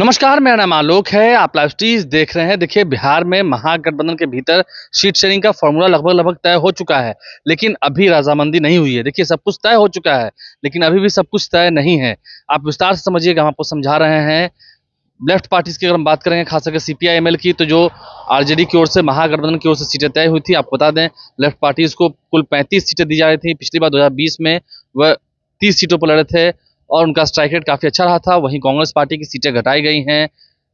नमस्कार, मेरा नाम आलोक है। आप लाइव स्ट्रीज देख रहे हैं। देखिए, बिहार में महागठबंधन के भीतर सीट शेयरिंग का फॉर्मूला लगभग तय हो चुका है, लेकिन अभी रजामंदी नहीं हुई है। देखिए, सब कुछ तय हो चुका है, लेकिन अभी भी सब कुछ तय नहीं है। आप विस्तार से समझिएगा, हम आपको समझा रहे हैं। लेफ्ट पार्टीज की अगर हम बात करेंगे, खास करके सीपीआई-एमएल की, तो जो आरजेडी की ओर से, महागठबंधन की ओर से सीटें तय हुई थी, आपको बता दें, लेफ्ट पार्टीज को कुल 35 सीटें दी जा रही थी। पिछली बार 2020 में वह 30 सीटों पर लड़े थे और उनका स्ट्राइक रेट काफी अच्छा रहा था। वहीं कांग्रेस पार्टी की सीटें घटाई गई हैं।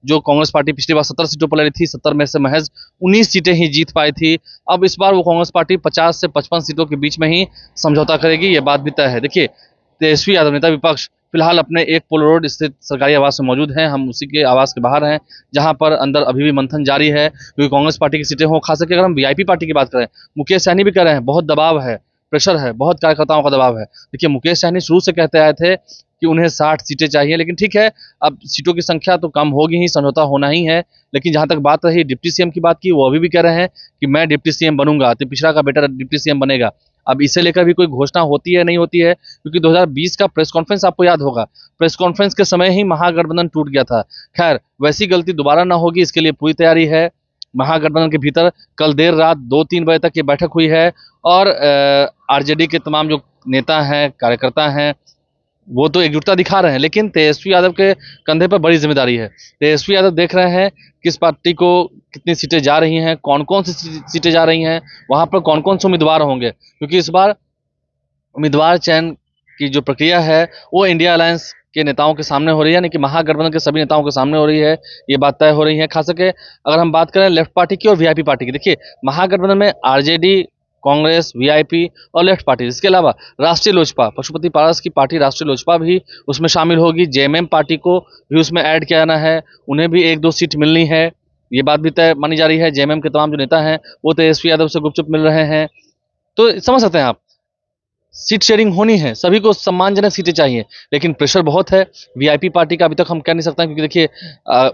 जो कांग्रेस पार्टी पिछली बार 17 सीटों पर लड़ी थी, 17 में से महज 19 सीटें ही जीत पाई थी। अब इस बार वो कांग्रेस पार्टी 50 से 55 सीटों के बीच में ही समझौता करेगी, ये बात भी तय है। देखिए, तेजस्वी यादव नेता विपक्ष फिलहाल अपने एक पोल रोड स्थित सरकारी आवास में मौजूद हैं। हम उसी के आवास के बाहर हैं, जहां पर अंदर अभी भी मंथन जारी है, क्योंकि कांग्रेस पार्टी की सीटें हों। खास करके अगर हम वीआईपी पार्टी की बात करें, मुकेश सहनी भी कह रहे हैं बहुत दबाव है, प्रेशर है, बहुत कार्यकर्ताओं का दबाव है। देखिए, मुकेश सहनी शुरू से कहते आए थे कि उन्हें 60 सीटें चाहिए, लेकिन ठीक है, अब सीटों की संख्या तो कम होगी ही, समझौता होना ही है। लेकिन जहां तक बात रही डिप्टी सीएम की बात की, वो अभी भी कह रहे हैं कि मैं डिप्टी सीएम बनूंगा, तो पिछड़ा का बेटा डिप्टी सीएम बनेगा। अब इसे लेकर भी कोई घोषणा होती है नहीं होती है, क्योंकि 2020 का प्रेस कॉन्फ्रेंस आपको याद होगा, प्रेस कॉन्फ्रेंस के समय ही महागठबंधन टूट गया था। खैर, वैसी गलती दोबारा ना होगी, इसके लिए पूरी तैयारी है। महागठबंधन के भीतर कल देर रात 2-3 बजे तक ये बैठक हुई है और आरजेडी के तमाम जो नेता हैं, कार्यकर्ता हैं, वो तो एकजुटता दिखा रहे हैं, लेकिन तेजस्वी यादव के कंधे पर बड़ी जिम्मेदारी है। तेजस्वी यादव देख रहे हैं किस पार्टी को कितनी सीटें जा रही हैं, कौन कौन सी सीटें जा रही हैं, वहां पर कौन कौन से उम्मीदवार होंगे, क्योंकि इस बार उम्मीदवार चयन की जो प्रक्रिया है वो इंडिया अलायंस के नेताओं के सामने हो रही है, यानी कि महागठबंधन के सभी नेताओं के सामने हो रही है। ये बात तय हो रही है। खास करके अगर हम बात करें लेफ्ट पार्टी की और वीआईपी पार्टी की, देखिए, महागठबंधन में आरजेडी, कांग्रेस, वीआईपी और लेफ्ट पार्टी, इसके अलावा राष्ट्रीय लोजपा, पशुपति पारस की पार्टी राष्ट्रीय लोजपा भी उसमें शामिल होगी। जेएमएम पार्टी को भी उसमें ऐड किया जाना है, उन्हें भी 1-2 सीट मिलनी है, ये बात भी तय मानी जा रही है। जेएमएम के तमाम जो नेता हैं वो तेजस्वी यादव से गुपचुप मिल रहे हैं। तो समझ सकते हैं आप, सीट शेयरिंग होनी है, सभी को सम्मानजनक सीटें चाहिए, लेकिन प्रेशर बहुत है। वीआईपी पार्टी का अभी तक हम कह नहीं सकते हैं, क्योंकि देखिए,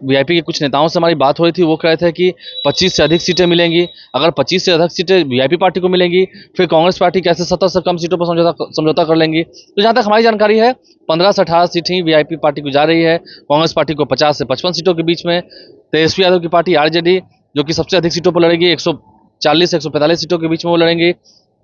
वीआईपी के कुछ नेताओं से हमारी बात हो रही थी, वो कह रहे थे कि 25 से अधिक सीटें मिलेंगी। अगर 25 से अधिक सीटें वीआईपी पार्टी को मिलेंगी, फिर कांग्रेस पार्टी कैसे 17 से कम सीटों पर समझौता कर लेंगी। तो जहां तक हमारी जानकारी है, 15 से 18 सीट ही वीआईपी पार्टी को जा रही है, कांग्रेस पार्टी को 50 से 55 सीटों के बीच में। तेजस्वी यादव की पार्टी आरजेडी, जो कि सबसे अधिक सीटों पर लड़ेगी, 140 से 145 सीटों के बीच में वो लड़ेंगी।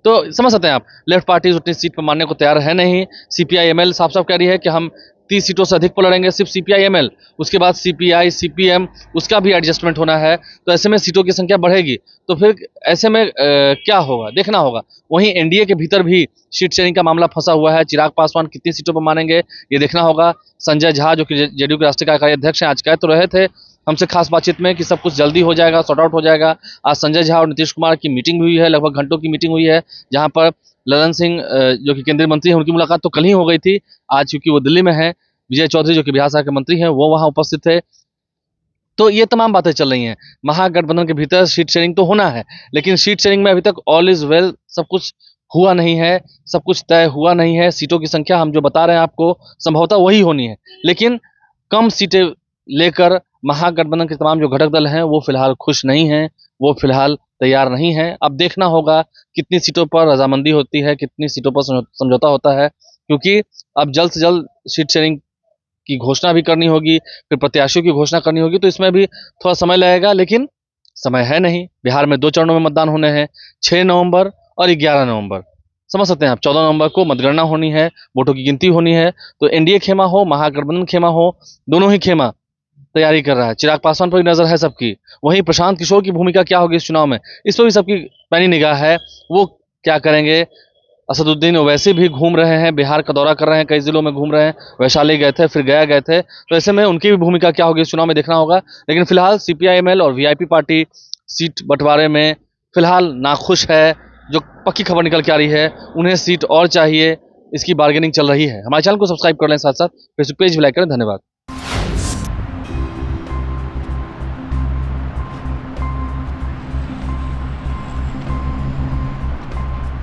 तो समझ सकते हैं आप, लेफ्ट पार्टी उतनी सीट पर मानने को तैयार है नहीं। सीपीआई-एमएल साफ साफ कह रही है कि हम 30 सीटों से अधिक पर लड़ेंगे, सिर्फ सीपीआई-एमएल। उसके बाद सीपीआई, सीपीएम, उसका भी एडजस्टमेंट होना है। तो ऐसे में सीटों की संख्या बढ़ेगी, तो फिर ऐसे में क्या होगा, देखना होगा। वहीं एनडीए के भीतर भी सीट शेयरिंग का मामला फंसा हुआ है। चिराग पासवान कितनी सीटों पर मानेंगे, ये देखना होगा। संजय झा, जो कि जेडीयू के राष्ट्रीय कार्यकारी अध्यक्ष हैं, आज कह तो रहे थे हमसे खास बातचीत में कि सब कुछ जल्दी हो जाएगा, सॉर्ट आउट हो जाएगा। आज संजय झा और नीतीश कुमार की मीटिंग हुई है, लगभग घंटों की मीटिंग हुई है, जहां पर ललन सिंह, जो कि केंद्रीय मंत्री हैं, उनकी मुलाकात तो कल ही हो गई थी। आज चूंकि वो दिल्ली में है, विजय चौधरी, जो कि बिहार सरकार के मंत्री हैं, वो वहां उपस्थित थे। तो ये तमाम बातें चल रही हैं। महागठबंधन के भीतर सीट शेयरिंग तो होना है, लेकिन सीट शेयरिंग में अभी तक ऑल इज वेल, सब कुछ हुआ नहीं है, सब कुछ तय हुआ नहीं है। सीटों की संख्या हम जो बता रहे हैं आपको, संभवतः वही होनी है, लेकिन कम सीटें लेकर महागठबंधन के तमाम जो घटक दल हैं वो फिलहाल खुश नहीं हैं, वो फिलहाल तैयार नहीं हैं। अब देखना होगा कितनी सीटों पर रजामंदी होती है, कितनी सीटों पर समझौता होता है, क्योंकि अब जल्द से जल्द सीट शेयरिंग की घोषणा भी करनी होगी, फिर प्रत्याशियों की घोषणा करनी होगी, तो इसमें भी थोड़ा समय लगेगा, लेकिन समय है नहीं। बिहार में 2 चरणों में मतदान होने हैं, 6 नवंबर और 11 नवंबर। समझ सकते हैं आप, 14 नवंबर को मतगणना होनी है, वोटों की गिनती होनी है। तो एनडीए खेमा हो, महागठबंधन खेमा हो, दोनों ही खेमा तैयारी कर रहा है। चिराग पासवान पर भी नजर है सबकी। वहीं प्रशांत किशोर की भूमिका क्या होगी इस चुनाव में, इस पर भी सबकी पैनी निगाह है, वो क्या करेंगे। असदुद्दीन ओवैसी भी घूम रहे हैं, बिहार का दौरा कर रहे हैं, कई जिलों में घूम रहे हैं, वैशाली गए थे, फिर गया गए थे। तो ऐसे में उनकी भी भूमिका क्या होगी इस चुनाव में देखना होगा। लेकिन फिलहाल सीपीआई-एमएल और वीआईपी पार्टी सीट बंटवारे में फिलहाल नाखुश है। जो पक्की खबर निकल के आ रही है, उन्हें सीट और चाहिए, इसकी बार्गेनिंग चल रही है। हमारे चैनल को सब्सक्राइब कर लें, साथ साथ फेसबुक पेज भी लाइक करें। धन्यवाद।